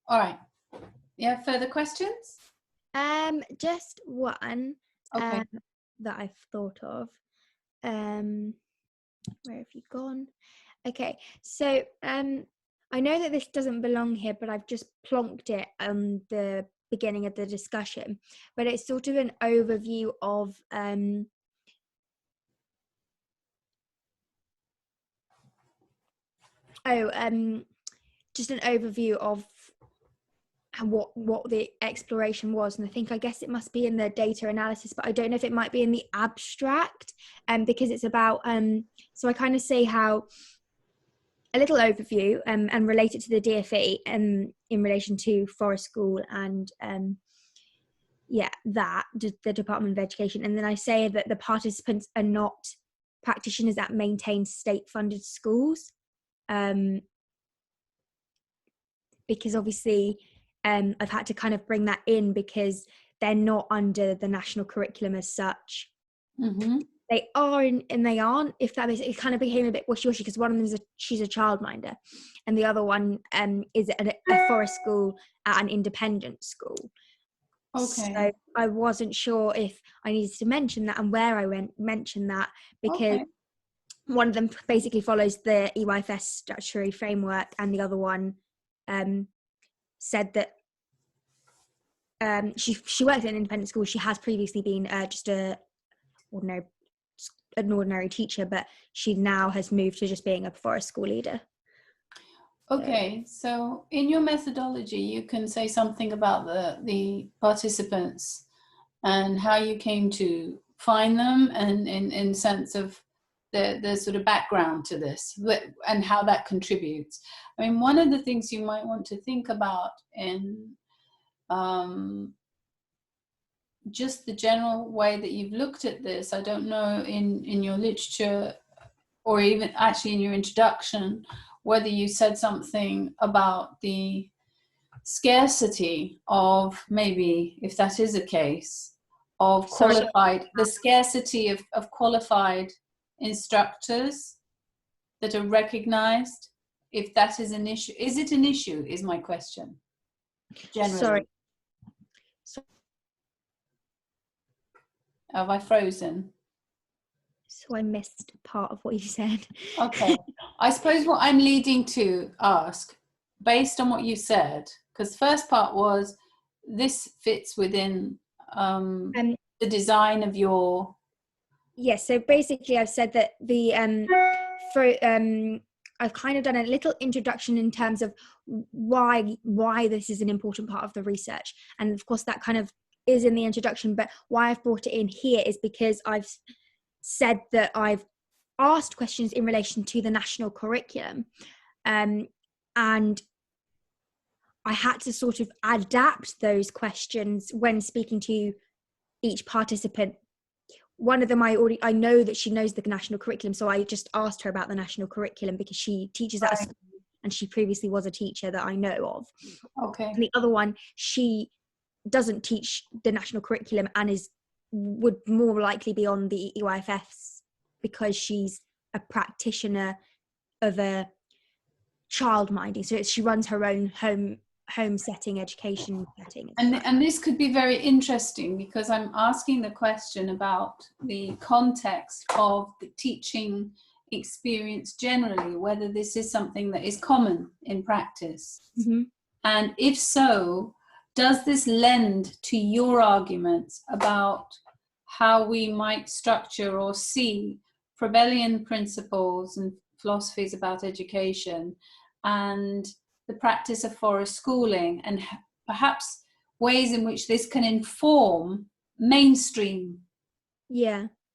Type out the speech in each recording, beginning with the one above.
All right. Yeah, further questions? Just one Okay. that I've thought of. Where have you gone? Okay, so I know that this doesn't belong here, but I've just plonked it on the beginning of the discussion. But it's sort of an overview of just an overview of what the exploration was, and I guess it must be in the data analysis, but I don't know if it might be in the abstract, because it's about so I kind of say how a little overview and relate it to the DFE in relation to Forest School and the Department of Education, and then I say that the participants are not practitioners that maintain state-funded schools, because obviously I've had to kind of bring that in because they're not under the national curriculum as such. Mm-hmm. They are and they aren't, if that makes it kind of became a bit wishy-washy, because one of them she's a childminder and the other one is at a forest school at an independent school. Okay. So I wasn't sure if I needed to mention that and where I mention that, because one of them basically follows the EYFS statutory framework and the other one said that she works at an independent school. She has previously been just an ordinary teacher, but she now has moved to just being a forest school leader. Okay, so in your methodology, you can say something about the participants and how you came to find them, and in sense of the sort of background to this and how that contributes. I mean, one of the things you might want to think about in just the general way that you've looked at this, I don't know in your literature or even actually in your introduction, whether you said something about the scarcity of, maybe if that is a case, of qualified, the scarcity of qualified instructors that are recognized, if that is an issue. Is it an issue, is my question, generally? Sorry. Have I frozen? So I missed part of what you said. Okay. I suppose what I'm leading to ask, based on what you said, because the first part was, this fits within the design of your... Yes, so basically I've said that the I've kind of done a little introduction in terms of why this is an important part of the research, and of course that kind of is in the introduction, but why I've brought it in here is because I've said that I've asked questions in relation to the national curriculum, and I had to sort of adapt those questions when speaking to each participant. One of them I know that she knows the national curriculum, so I just asked her about the national curriculum because she teaches at a school and she previously was a teacher that I know of. Okay. And the other one, she doesn't teach the national curriculum and would more likely be on the EYFS because she's a practitioner of a childminding. So she runs her own home setting, education setting. And this could be very interesting because I'm asking the question about the context of the teaching experience generally, whether this is something that is common in practice. Mm-hmm. And if so, does this lend to your arguments about how we might structure or see Froebelian principles and philosophies about education and the practice of forest schooling, and perhaps ways in which this can inform mainstream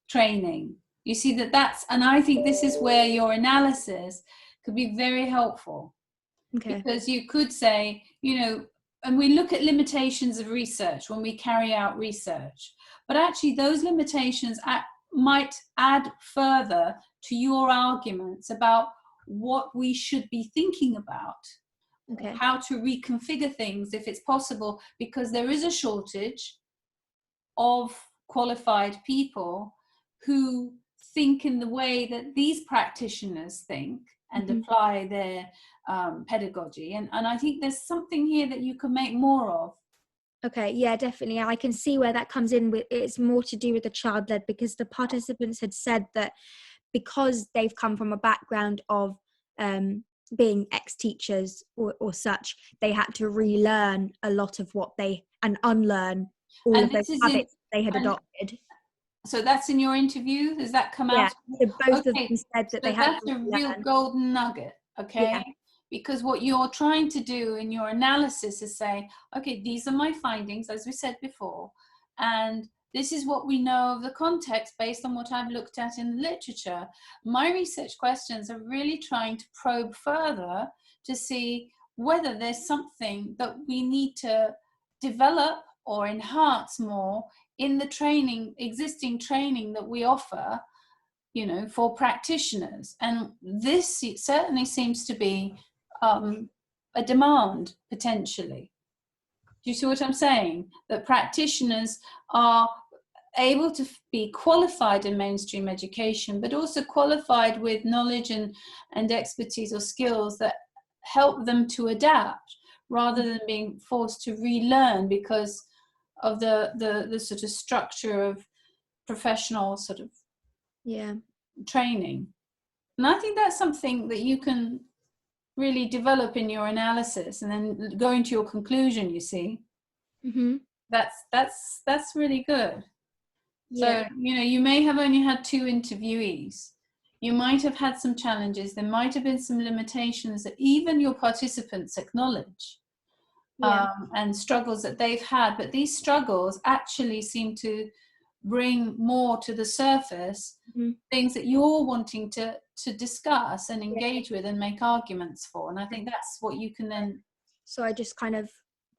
training? You see that's, and I think this is where your analysis could be very helpful. Okay. Because you could say, and we look at limitations of research when we carry out research, but actually those limitations might add further to your arguments about what we should be thinking about. Okay. How to reconfigure things if it's possible, because there is a shortage of qualified people who think in the way that these practitioners think and apply their pedagogy. And I think there's something here that you can make more of. Okay, yeah, definitely. I can see where that comes in. With it's more to do with the child-led, because the participants had said that because they've come from a background of being ex-teachers or such, they had to relearn a lot of what they and unlearn all And of those habits they had adopted. So that's in your interview? Does that come out? So both of them said that they had that's a real golden nugget, okay? Yeah. Because what you're trying to do in your analysis is say, okay, these are my findings, as we said before, and this is what we know of the context based on what I've looked at in the literature. My research questions are really trying to probe further to see whether there's something that we need to develop or enhance more in the training, existing training that we offer, you know, for practitioners. And this certainly seems to be a demand, potentially. Do you see what I'm saying? That practitioners are able to be qualified in mainstream education, but also qualified with knowledge and expertise or skills that help them to adapt, rather than being forced to relearn because of the sort of structure of professional sort of training. And I think that's something that you can really develop in your analysis and then go into your conclusion, you see. That's really good. So, you know, you may have only had 2 interviewees. You might have had some challenges. There might have been some limitations that even your participants acknowledge. And struggles that they've had, but these struggles actually seem to bring more to the surface, things that you're wanting to discuss and engage with and make arguments for. And I think that's what you can then. So I just kind of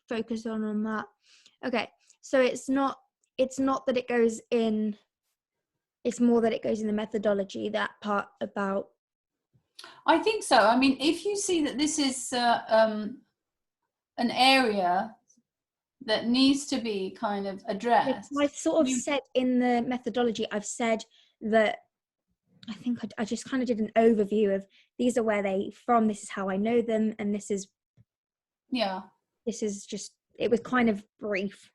focus on that. Okay, so it's not that it goes in, it's more that it goes in the methodology, that part about. I think so. I mean, if you see that this is an area that needs to be kind of addressed. I sort of said in the methodology, I've said that I think I just kind of did an overview of these are where they from, this is how I know them, and this is just, it was kind of brief.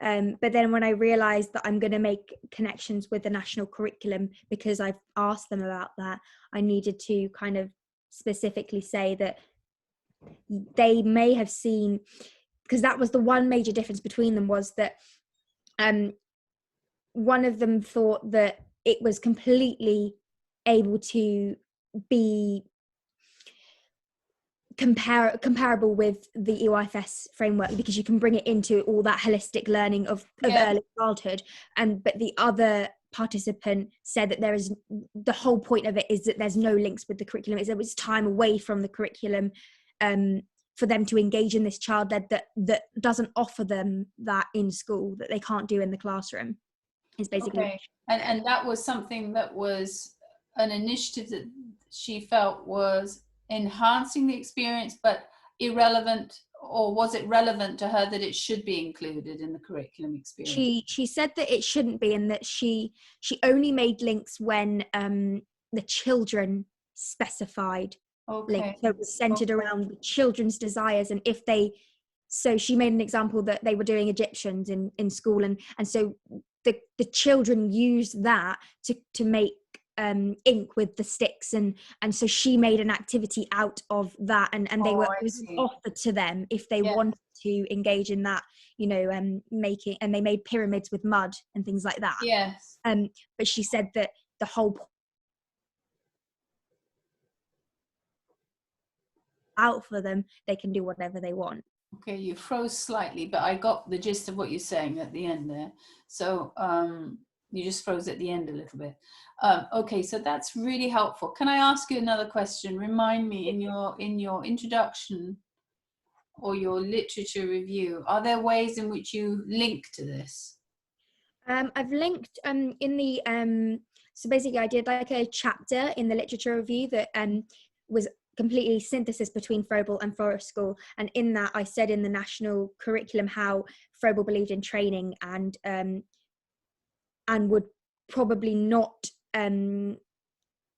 But then when I realized that I'm going to make connections with the national curriculum, because I've asked them about that, I needed to kind of specifically say that they may have seen, because that was the one major difference between them, was that one of them thought that it was completely able to be comparable with the EYFS framework, because you can bring it into all that holistic learning of early childhood. But the other participant said that there is, the whole point of it is that there's no links with the curriculum. It's time away from the curriculum for them to engage in this child-led that doesn't offer them that in school, that they can't do in the classroom. Is basically and that was something that was an initiative that she felt was enhancing the experience but irrelevant, or was it relevant to her that it should be included in the curriculum experience? She said that it shouldn't be, and that she only made links when the children specified links. So it was centered around the children's desires, and if they, so she made an example that they were doing Egyptians in school, and so the children used that to make ink with the sticks, and so she made an activity out of that, and they were, it was offered to them if they wanted to engage in that, you know, making, and they made pyramids with mud and things like that. But she said that the whole out for them, they can do whatever they want. Okay, you froze slightly, but I got the gist of what you're saying at the end there. So you just froze at the end a little bit. Okay, so that's really helpful. Can I ask you another question? Remind me, in your introduction or your literature review, are there ways in which you link to this? I've linked in the so basically I did like a chapter in the literature review that was completely synthesis between Froebel and Forest School, and in that I said in the national curriculum how Froebel believed in training and would probably not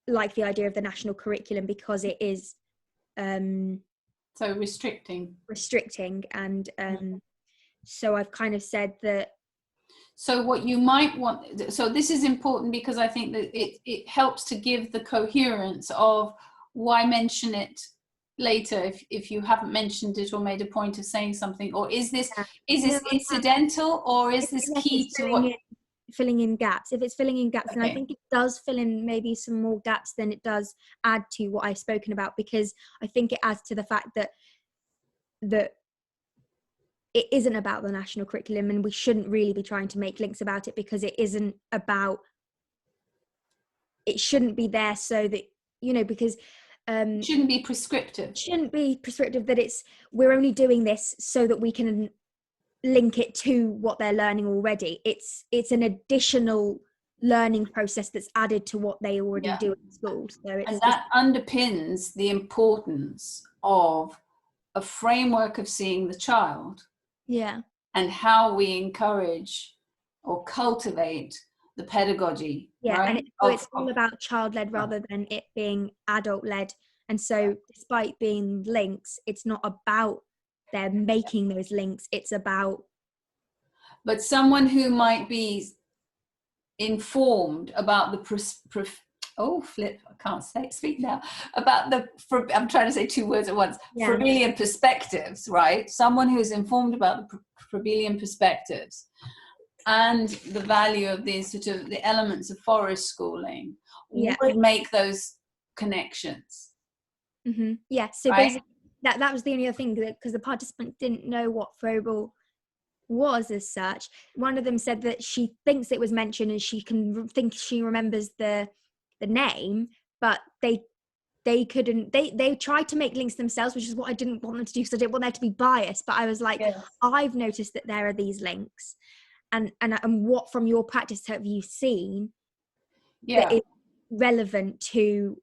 like the idea of the national curriculum because it is so restricting, and so I've kind of said that. So what you might want, so this is important because I think that it helps to give the coherence of why mention it later if you haven't mentioned it or made a point of saying something, or is this incidental, or is this key to what? Filling in gaps. If it's filling in gaps, Okay. then I think it does fill in maybe some more gaps than it does add to what I've spoken about, because I think it adds to the fact that it isn't about the national curriculum, and we shouldn't really be trying to make links about it, because it shouldn't be there so that, because it shouldn't be prescriptive. That we're only doing this so that we can link it to what they're learning already. It's an additional learning process that's added to what they already do in school. So and that underpins the importance of a framework of seeing the child. And how we encourage or cultivate the pedagogy. Right? And it's all about child-led rather than it being adult-led. And so despite being links, it's not about them making those links, it's about. But someone who might be informed about the I can't speak now, about I'm trying to say two words at once, Froebelian perspectives, right? Someone who's informed about the Froebelian perspectives and the value of these sort of the elements of forest schooling would make those connections. So basically that was the only other thing, because the participant didn't know what Froebel was as such. One of them said that she thinks it was mentioned and she remembers the name, but they couldn't, they tried to make links themselves, which is what I didn't want them to do, because I didn't want there to be bias. But I was like, I've noticed that there are these links, and what from your practice have you seen that is relevant to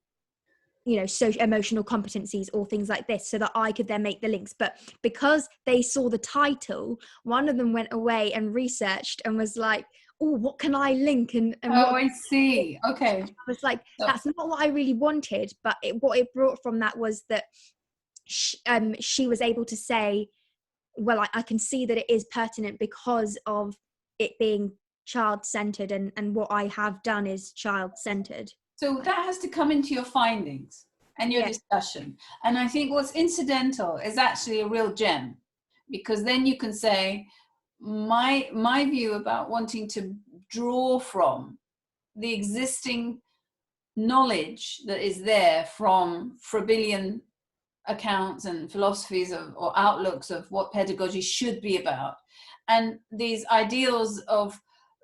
social emotional competencies or things like this, so that I could then make the links. But because they saw the title, one of them went away and researched and was like, oh, what can I link? And I see. Okay. I was like, that's not what I really wanted. But what it brought from that was that she was able to say, well, I can see that it is pertinent because of it being child-centered, and what I have done is child-centered. So that has to come into your findings and your discussion. And I think what's incidental is actually a real gem, because then you can say, my view about wanting to draw from the existing knowledge that is there from Froebelian accounts and philosophies or outlooks of what pedagogy should be about, and these ideals of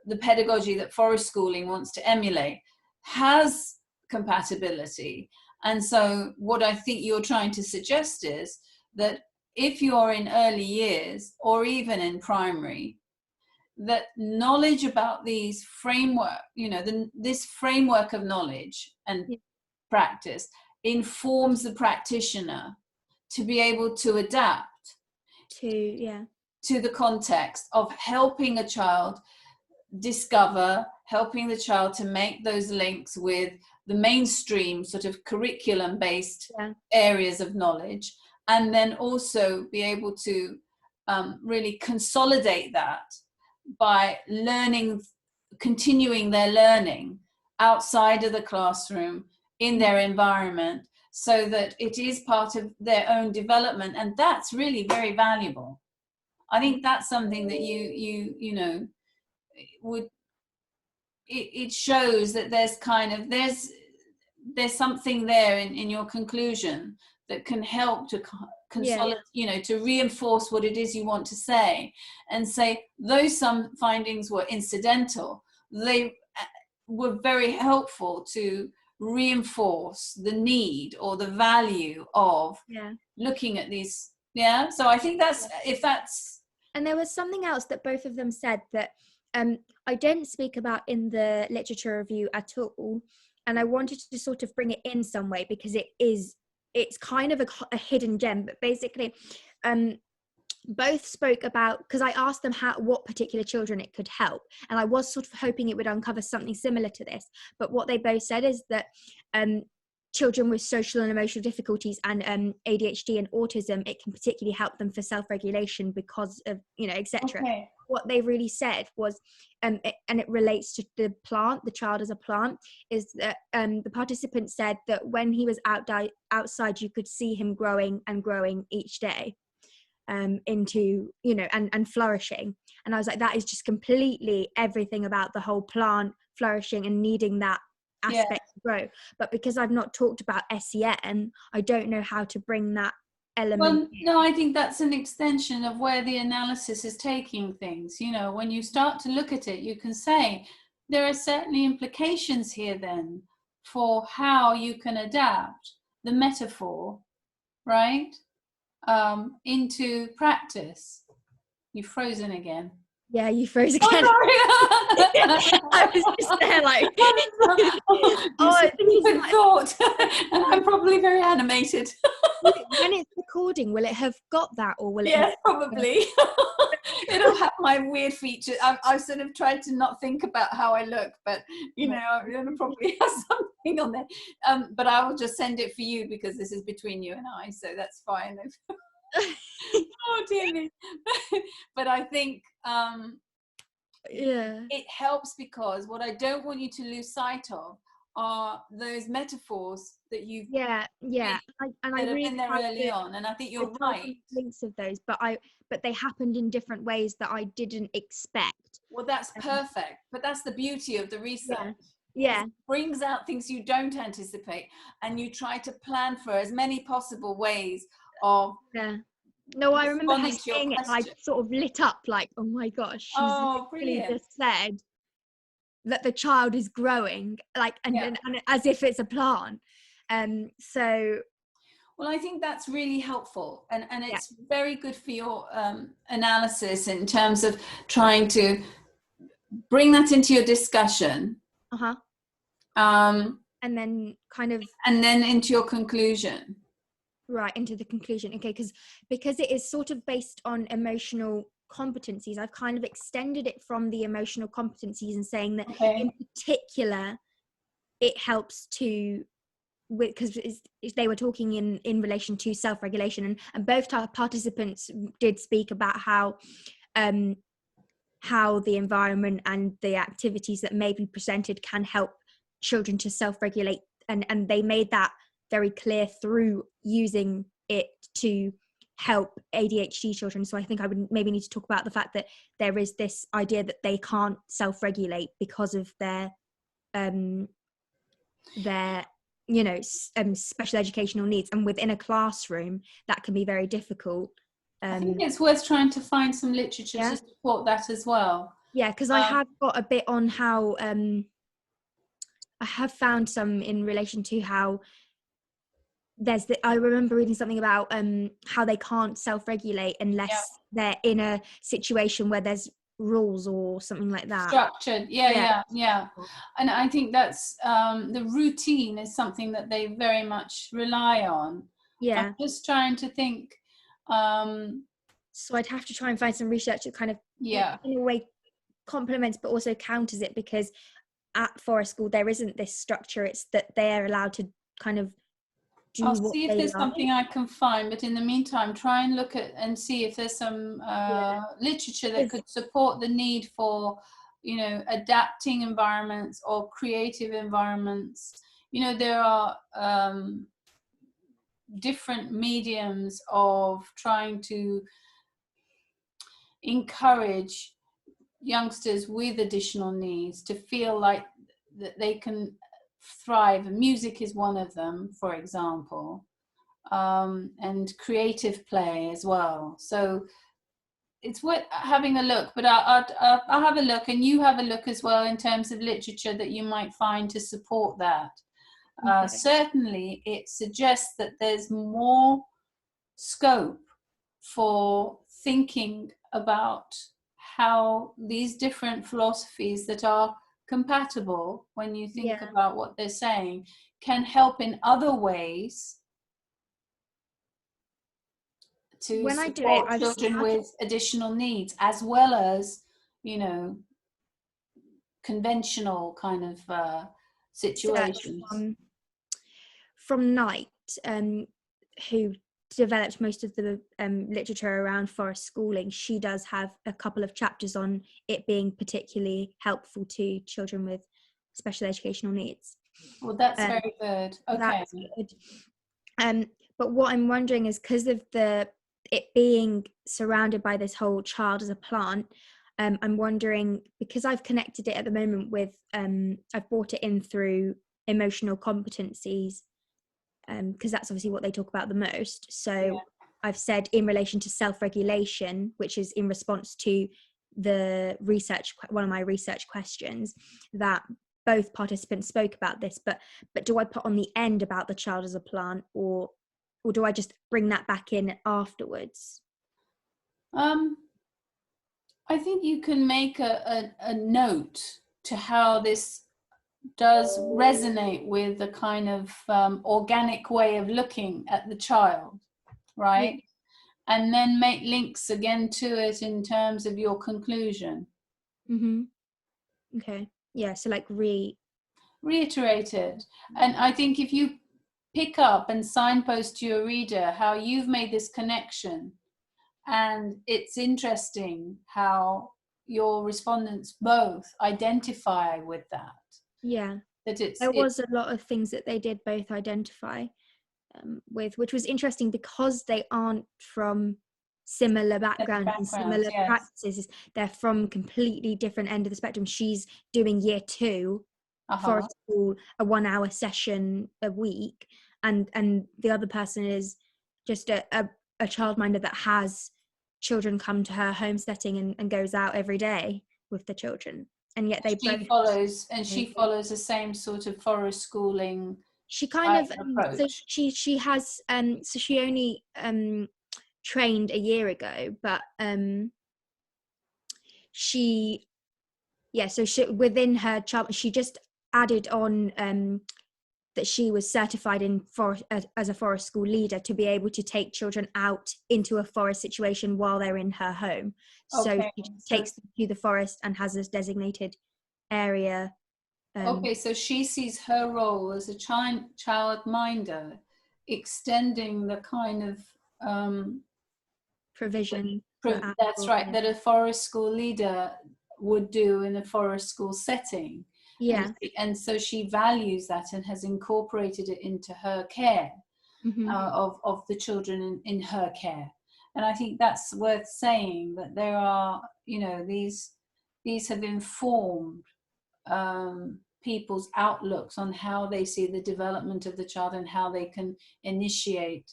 the pedagogy that forest schooling wants to emulate, has compatibility. And so what I think you're trying to suggest is that if you're in early years or even in primary, that knowledge about these framework, this framework of knowledge and practice informs the practitioner to be able to adapt to the context of helping a child discover, helping the child to make those links with the mainstream sort of curriculum-based areas of knowledge, and then also be able to really consolidate that by continuing their learning outside of the classroom in their environment, so that it is part of their own development. And that's really very valuable. I think that's something that it shows that there's something there in your conclusion that can help to consolidate, to reinforce what it is you want to say, and say, though some findings were incidental, they were very helpful to reinforce the need or the value of looking at these. So I think that's and there was something else that both of them said that I didn't speak about in the literature review at all, and I wanted to sort of bring it in some way, because it's kind of a hidden gem. But basically both spoke about, because I asked them what particular children it could help, and I was sort of hoping it would uncover something similar to this, but what they both said is that children with social and emotional difficulties and ADHD and autism, it can particularly help them for self-regulation because of, etc. Okay. What they really said was, and it relates to the child as a plant, is that the participant said that when he was outside, you could see him growing and growing each day into, and flourishing. And I was like, that is just completely everything about the whole plant flourishing and needing that aspect to grow. But because I've not talked about SEN, I don't know how to bring that element in. No, I think that's an extension of where the analysis is taking things. When you start to look at it, you can say there are certainly implications here then for how you can adapt the metaphor, right, into practice. You've frozen again. Yeah, you froze again. I was just there like, I think thought, and I'm probably very animated. When it's recording, will it have got that, or will it? Yes, probably. It'll have my weird features. I've sort of tried to not think about how I look, but it'll probably have something on there. But I will just send it for you because this is between you and I, so that's fine. Oh dear me. But I think it helps, because what I don't want you to lose sight of are those metaphors that you've I really been there early on, and I think you're right. Links of those, but they happened in different ways that I didn't expect. Well, that's perfect, but that's the beauty of the research. It brings out things you don't anticipate, and you try to plan for as many possible ways of No, I remember her saying it, and I sort of lit up like, oh my gosh, she's really just said that the child is growing, like, and as if it's a plant. So, well, I think that's really helpful, and it's very good for your analysis in terms of trying to bring that into your discussion. And then into your conclusion. Right, into the conclusion. Okay, because it is sort of based on emotional competencies, I've kind of extended it from the emotional competencies and saying that in particular it helps to, because they were talking in relation to self-regulation, and both participants did speak about how the environment and the activities that may be presented can help children to self-regulate, and they made that very clear through using it to help ADHD children. So I think I would maybe need to talk about the fact that there is this idea that they can't self-regulate because of their special educational needs, and within a classroom that can be very difficult. I think it's worth trying to find some literature to support that as well. Yeah, because I have got a bit on how I have found some in relation to how I remember reading something about how they can't self-regulate unless they're in a situation where there's rules or something like that. Structured, yeah. And I think that's the routine is something that they very much rely on. I'm just trying to think. So I'd have to try and find some research that kind of in a way complements but also counters it, because at Forest School there isn't this structure. It's that they're allowed to kind of I'll see if there's something I can find, but in the meantime try and look at and see if there's some literature that could support the need for adapting environments or creative environments. There are different mediums of trying to encourage youngsters with additional needs to feel like that they can thrive. Music is one of them, for example, and creative play as well. So it's worth having a look, but I'll have a look, and you have a look as well in terms of literature that you might find to support that. Certainly it suggests that there's more scope for thinking about how these different philosophies that are compatible, when you think about what they're saying, can help in other ways to when I do it, support children with additional needs, as well as, you know, conventional kind of situations. From Knight, who developed most of the literature around forest schooling, she does have a couple of chapters on it being particularly helpful to children with special educational needs. Well, that's very good. Okay. That's good. But what I'm wondering is, because of it being surrounded by this whole child as a plant, I'm wondering, because I've connected it at the moment with, I've brought it in through emotional competencies, because that's obviously what they talk about the most. So I've said, in relation to self-regulation, which is in response to the research, one of my research questions, that both participants spoke about this, but do I put on the end about the child as a plant, or do I just bring that back in afterwards? I think you can make a note to how this does resonate with the kind of organic way of looking at the child, right? Yeah. And then make links again to it in terms of your conclusion. Okay. Yeah, so like reiterate it. And I think if you pick up and signpost to your reader how you've made this connection, and it's interesting how your respondents both identify with that. Yeah, that there was a lot of things that they did both identify with, which was interesting, because they aren't from similar backgrounds and similar practices. They're from completely different end of the spectrum. She's doing year 2 for a school, a 1-hour session a week, and the other person is just a childminder that has children come to her home setting and goes out every day with the children. And yet she follows the same sort of forest schooling. She kind of approach. So she has so she only trained a year ago, but so she, within her child, she just added on that she was certified in as a forest school leader to be able to take children out into a forest situation while they're in her home. So she takes them to the forest and has this designated area. So she sees her role as a childminder extending the kind of provision. That's right, that a forest school leader would do in a forest school setting. Yeah. And so she values that and has incorporated it into her care of the children in her care. And I think that's worth saying, that there are, you know, these have informed people's outlooks on how they see the development of the child and how they can initiate,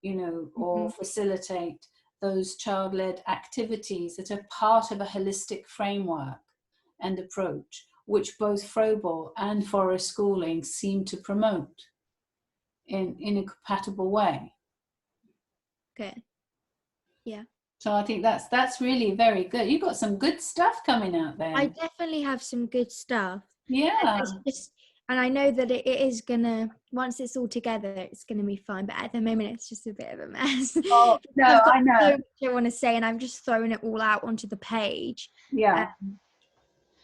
you know, or facilitate those child-led activities that are part of a holistic framework and approach, which both Froebel and forest schooling seem to promote in a compatible way. Okay. Yeah. So I think that's really very good. You've got some good stuff coming out there. I definitely have some good stuff. Yeah. And I know that it is gonna, once it's all together, it's gonna be fine. But at the moment, it's just a bit of a mess. Oh no, I've got I know. So much I want to say, and I've just thrown it all out onto the page. Yeah.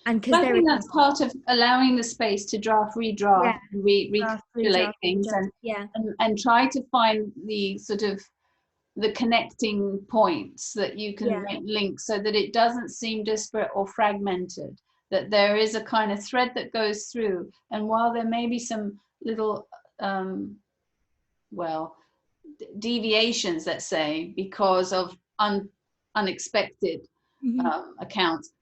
And because I think that's part of allowing the space to draft, redraft, recalculate things, and try to find the sort of the connecting points that you can make links, so that it doesn't seem disparate or fragmented, that there is a kind of thread that goes through. And while there may be some little deviations, let's say, because of unexpected accounts,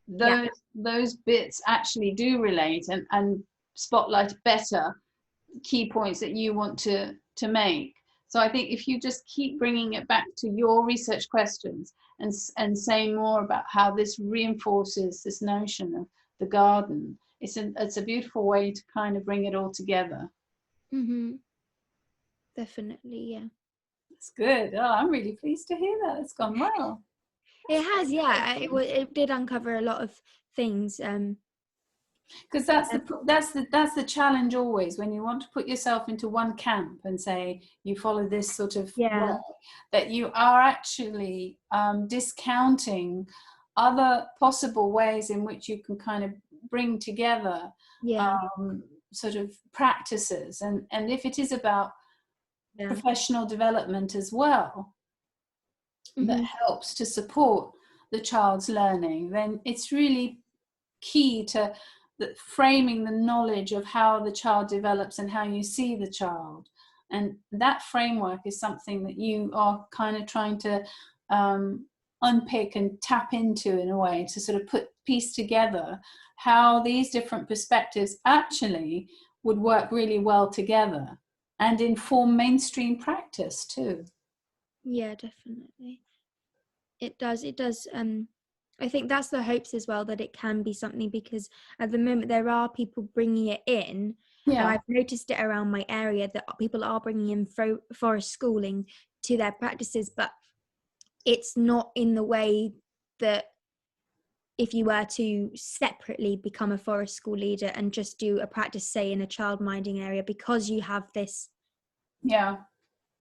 those bits actually do relate and spotlight better key points that you want to make. So I think if you just keep bringing it back to your research questions and saying more about how this reinforces this notion of the garden, it's a beautiful way to kind of bring it all together. Definitely, yeah. That's good. Oh, I'm really pleased to hear that. It's gone well. It has, yeah. It did uncover a lot of things Because that's the challenge always when you want to put yourself into one camp and say you follow this sort of way, that you are actually discounting other possible ways in which you can kind of bring together sort of practices, and if it is about professional development as well, that helps to support the child's learning, then it's really key to framing the knowledge of how the child develops and how you see the child. And that framework is something that you are kind of trying to unpick and tap into in a way to sort of piece together how these different perspectives actually would work really well together and inform mainstream practice too. Yeah, definitely. It does. I think that's the hopes as well, that it can be something, because at the moment there are people bringing it in, and I've noticed it around my area that people are bringing in forest schooling to their practices, but it's not in the way that if you were to separately become a forest school leader and just do a practice, say in a child minding area, because you have this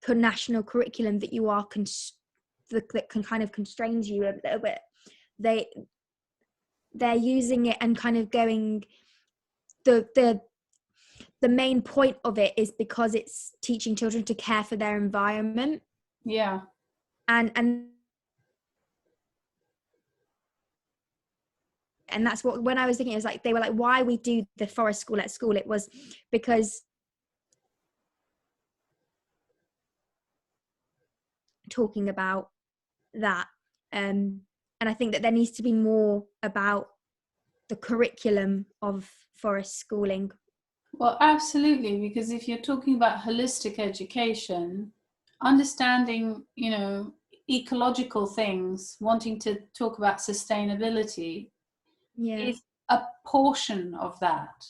national curriculum that you are that can kind of constrains you a little bit. They're using it and kind of going, the main point of it is because it's teaching children to care for their environment. And that's what, when I was thinking, it was like, they were like, why we do the forest school at school, it was because talking about that, and I think that there needs to be more about the curriculum of forest schooling. Well, absolutely, because if you're talking about holistic education, understanding, ecological things, wanting to talk about sustainability is a portion of that.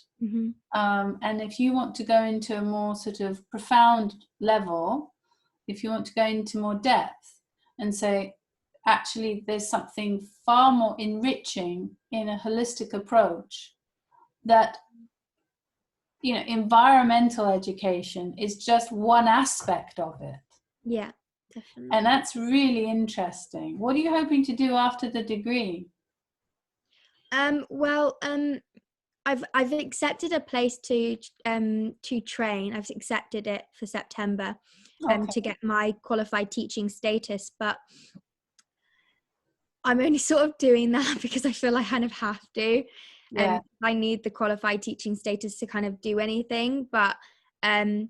And if you want to go into a more sort of profound level, if you want to go into more depth and say, actually, there's something far more enriching in a holistic approach, that environmental education is just one aspect of it. Yeah, definitely. And that's really interesting. What are you hoping to do after the degree? Well, I've accepted a place to train. I've accepted it for September, to get my qualified teaching status, but I'm only sort of doing that because I feel I kind of have to. I need the qualified teaching status to kind of do anything, but I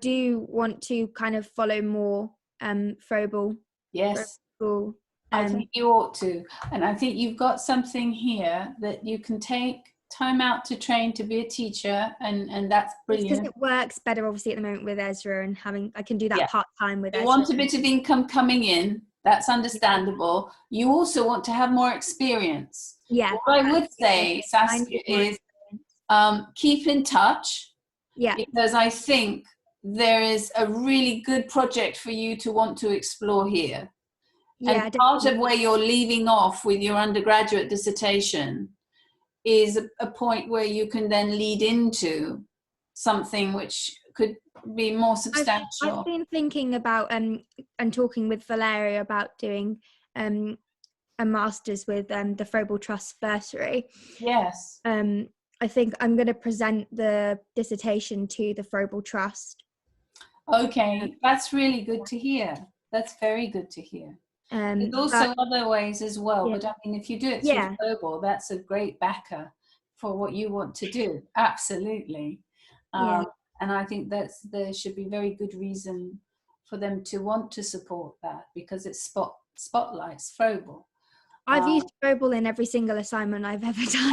do want to kind of follow more Frobel. Yes. School. I think you ought to. And I think you've got something here that you can take time out to train to be a teacher, and that's brilliant. Because it works better obviously at the moment with Ezra, and I can do that part-time with Ezra. You want a bit of income coming in, that's understandable. You also want to have more experience. What I would say, Saskia, is keep in touch, because I think there is a really good project for you to want to explore here. And part of where you're leaving off with your undergraduate dissertation is a point where you can then lead into something which could be more substantial. I've been thinking about and talking with Valeria about doing a master's with the Frobel Trust Bursary. Yes. I think I'm going to present the dissertation to the Frobel Trust. Okay, that's really good to hear. That's very good to hear. There's also other ways as well, but I mean, if you do it through Frobel, that's a great backer for what you want to do. Absolutely. And I think there should be very good reason for them to want to support that, because it spotlights Frobel. I've used Frobel in every single assignment I've ever done.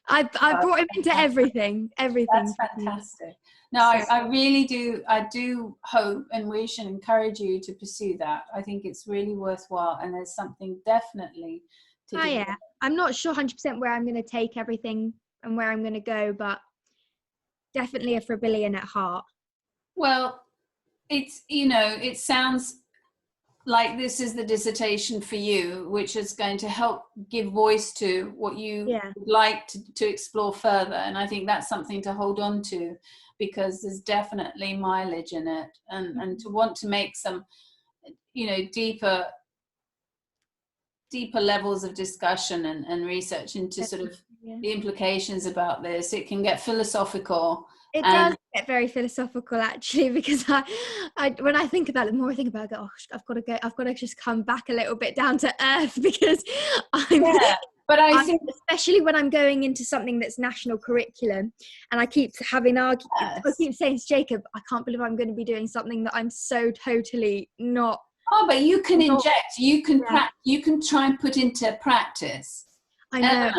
I brought him into everything. That's fantastic. No, I really do. I do hope and wish and encourage you to pursue that. I think it's really worthwhile, and there's something definitely to do. Yeah, I'm not sure 100% where I'm going to take everything and where I'm going to go, but definitely a Frobelian at heart. Well, it's it sounds like this is the dissertation for you, which is going to help give voice to what you would like to explore further. And I think that's something to hold on to, because there's definitely mileage in it, and to want to make some, deeper levels of discussion and research into sort of the implications about this. It can get philosophical. It does get very philosophical, actually, because I when I think about it, the more I think about it, I go, oh, I've got to just come back a little bit down to earth, because but I think, especially when I'm going into something that's national curriculum, and I keep having arguments, I keep saying to Jacob, I can't believe I'm going to be doing something that I'm so totally not. Oh, but you can inject, you can you can try and put into practice. I know.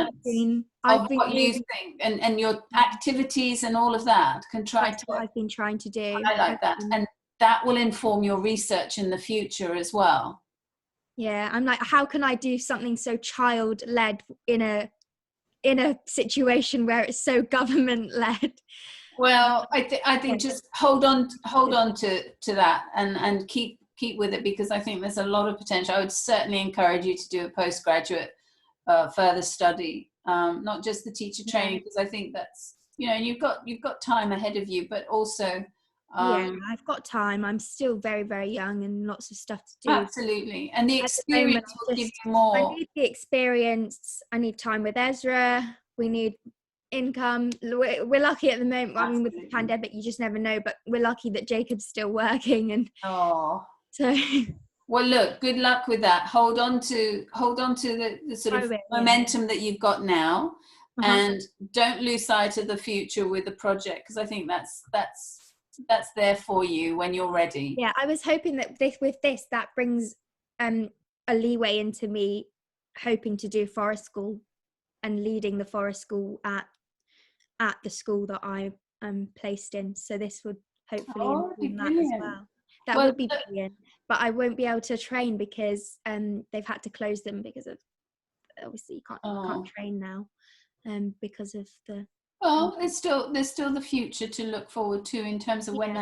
Of what you think, and your activities and all of that can try to. What I've been trying to do. I like that, and that will inform your research in the future as well. Yeah, I'm like, how can I do something so child-led in a situation where it's so government-led? Well, I think just hold on to that, and keep with it, because I think there's a lot of potential. I would certainly encourage you to do a postgraduate further study, not just the teacher training, because I think that's, you've got time ahead of you, but also I've got time. I'm still very, very young and lots of stuff to do. Absolutely. And the experience will give you more. I need the experience. I need time with Ezra. We need income. We're lucky at the moment. I mean, with the pandemic, you just never know, but we're lucky that Jacob's still working, and so. Well, look, good luck with that. Hold on to the sort of momentum that you've got now, and don't lose sight of the future with the project, because I think that's there for you when you're ready. Yeah, I was hoping that that brings a leeway into me hoping to do forest school and leading the forest school at the school that I am placed in. So this would hopefully inform that as well. That would be brilliant. But I won't be able to train because they've had to close them because of, obviously you can't train now because of the. Well, there's still the future to look forward to in terms of when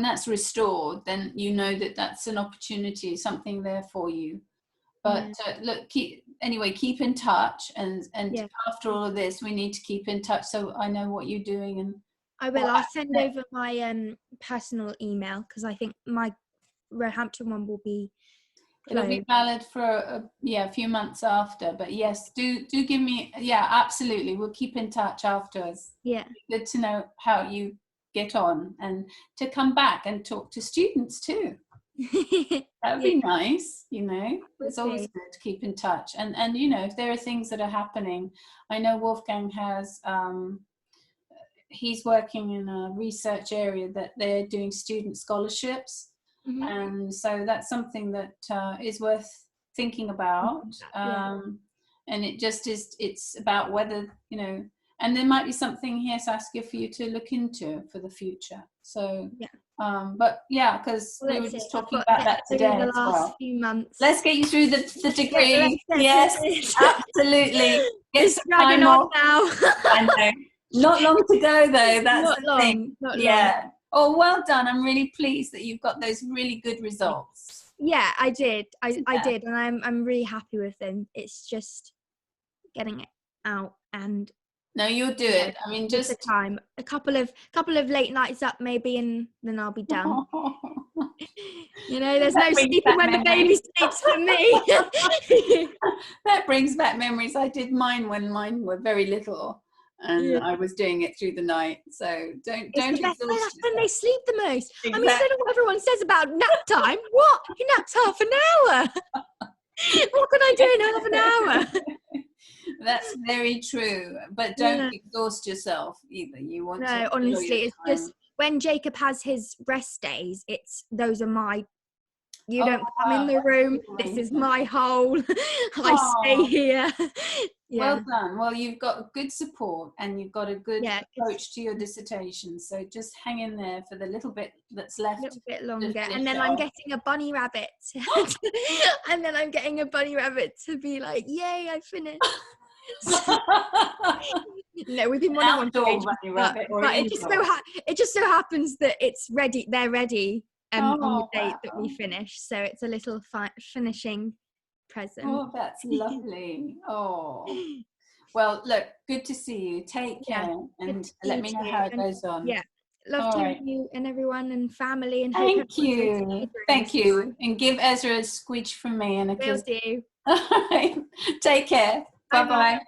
that's restored. Then that that's an opportunity, something there for you. But look, keep in touch, and after all of this, we need to keep in touch so I know what you're doing. And I will. I'll send over my personal email, because I think my Roehampton one will be. It'll be valid for a few months after, but yes, do give me, absolutely, we'll keep in touch afterwards. Yeah, good to know how you get on, and to come back and talk to students too. That would be nice. It's always good to keep in touch, and if there are things that are happening, I know Wolfgang has he's working in a research area that they're doing student scholarships. And so that's something that is worth thinking about. And it just is, it's about whether, and there might be something here, Saskia, for you to look into for the future. So, because we were just talking about that today the as last few months. Let's get you through the degree. Yes, absolutely. It's dragging on now. I know. Not long to go, though. That's not the long, thing. Not long. Oh, well done. I'm really pleased that you've got those really good results. Yeah, I did. I did, and I'm really happy with them. It's just getting it out, and no, you'll do it. I mean, just the time. A couple of late nights up maybe, and then I'll be done. There's no sleeping when the baby sleeps for me. That brings back memories. I did mine when mine were very little. And I was doing it through the night, so don't exhaust yourself. That's when they sleep the most. Exactly. I mean, instead of what everyone says about nap time, what? He naps half an hour. What can I do in half an hour? That's very true, but don't exhaust yourself either. You want to. No, honestly, it's just when Jacob has his rest days. Those are my. You don't come in the room. This is my hole. I stay here. Well done. Well, you've got good support, and you've got a good approach to your dissertation. So just hang in there for the little bit that's left. A little bit longer, and then I'm getting a bunny rabbit. And then I'm getting a bunny rabbit to be like, "Yay, I finished." No, we've been wanting one for ages, but it just so happens that it's ready. They're ready. on the date that wow. we finish. So it's a little finishing present. Oh, that's lovely. Oh, well, look, good to see you. Take care, and let me know how it goes on. Yeah, love All to right. you and everyone and family, and hope Thank everyone's okay you. during Thank this time. you. And give Ezra a squidge from me and a Will kiss. do. All right. Take care. Bye Bye-bye. bye.